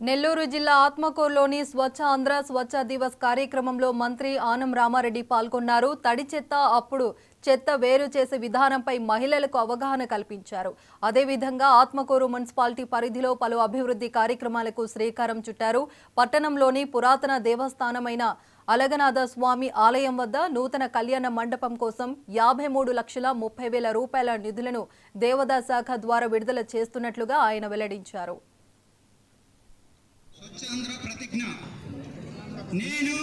నెల్లూరు జిల్లా ఆత్మకూరులోని స్వచ్ఛ ఆంధ్ర స్వచ్ఛ దివస్ కార్యక్రమంలో మంత్రి ఆనం రామారెడ్డి పాల్గొన్నారు. తడి చెత్త అప్పుడు చెత్త వేరు చేసే విధానంపై మహిళలకు అవగాహన కల్పించారు. అదేవిధంగా ఆత్మకూరు మున్సిపాలిటీ పరిధిలో పలు అభివృద్ధి కార్యక్రమాలకు శ్రీకారం చుట్టారు. పట్టణంలోని పురాతన దేవస్థానమైన అలగనాథ స్వామి ఆలయం వద్ద నూతన కళ్యాణ మండపం కోసం 53,30,000 రూపాయల నిధులను దేవాదాయ శాఖ ద్వారా విడుదల చేస్తున్నట్లుగా ఆయన వెల్లడించారు. స్వచ్ఛాంధ్ర ప్రతిజ్ఞ నేను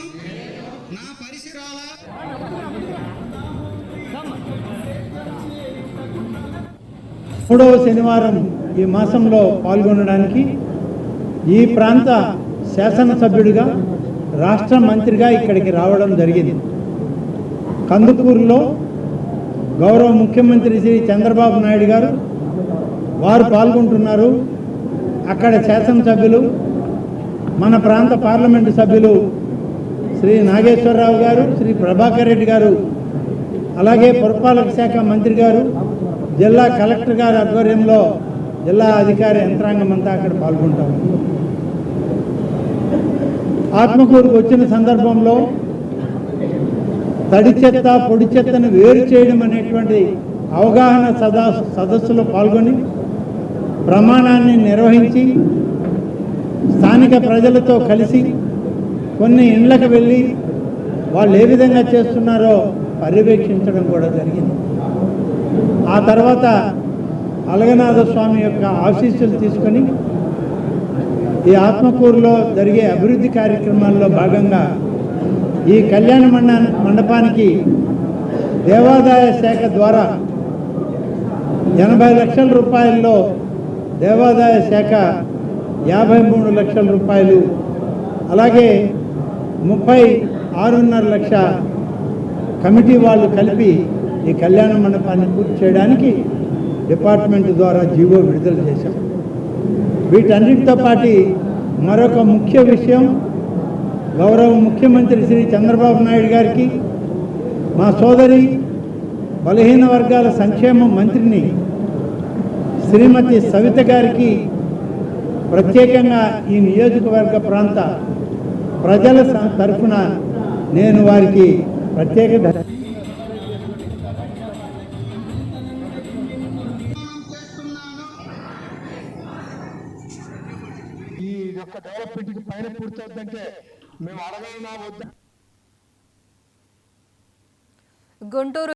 నా పరిసరాల మూడవ శనివారం ఈ మాసంలో పాల్గొనడానికి ఈ ప్రాంత శాసనసభ్యుడిగా రాష్ట్ర మంత్రిగా ఇక్కడికి రావడం జరిగింది. కందుకూరులో గౌరవ ముఖ్యమంత్రి శ్రీ చంద్రబాబు నాయుడు గారు వారు పాల్గొంటున్నారు. అక్కడ శాసనసభ్యులు మన ప్రాంత పార్లమెంటు సభ్యులు శ్రీ నాగేశ్వరరావు గారు, శ్రీ ప్రభాకర్ రెడ్డి గారు, అలాగే పురపాలక శాఖ మంత్రి గారు, జిల్లా కలెక్టర్ గారి ఆధ్వర్యంలో జిల్లా అధికార యంత్రాంగం అంతా అక్కడ పాల్గొంటారు. ఆత్మకూరుకు వచ్చిన సందర్భంలో తడి చెత్త పొడి చెత్తను వేరు చేయడం అనేటువంటి అవగాహన సదస్సులో పాల్గొని ప్రమాణాన్ని నిర్వహించి స్థానిక ప్రజలతో కలిసి కొన్ని ఇండ్లకు వెళ్ళి వాళ్ళు ఏ విధంగా చేస్తున్నారో పర్యవేక్షించడం కూడా జరిగింది. ఆ తర్వాత అలగనాథ స్వామి యొక్క ఆశీస్సులు తీసుకొని ఈ ఆత్మకూరులో జరిగే అభివృద్ధి కార్యక్రమాల్లో భాగంగా ఈ కళ్యాణ మండపానికి దేవాదాయ శాఖ ద్వారా 80 లక్షల రూపాయల్లో దేవాదాయ శాఖ 53 లక్షల రూపాయలు, అలాగే 36.5 లక్ష కమిటీ వాళ్ళు కలిపి ఈ కళ్యాణ మండపాన్ని పూర్తి చేయడానికి డిపార్ట్మెంట్ ద్వారా జీవో విడుదల చేశాం. వీటన్నిటితో పాటు మరొక ముఖ్య విషయం, గౌరవ ముఖ్యమంత్రి శ్రీ చంద్రబాబు నాయుడు గారికి మా సోదరి బలహీన వర్గాల సంక్షేమ మంత్రిని శ్రీమతి సవిత గారికి ప్రత్యేకంగా ఈ నియోజకవర్గ ప్రాంత ప్రజల తరఫున నేను వారికి ప్రత్యేక ఈ యొక్క డెవలప్మెంట్ పైన పూర్తవుతుందంటే మేము అడగలనా వద్దా. గుంటూరు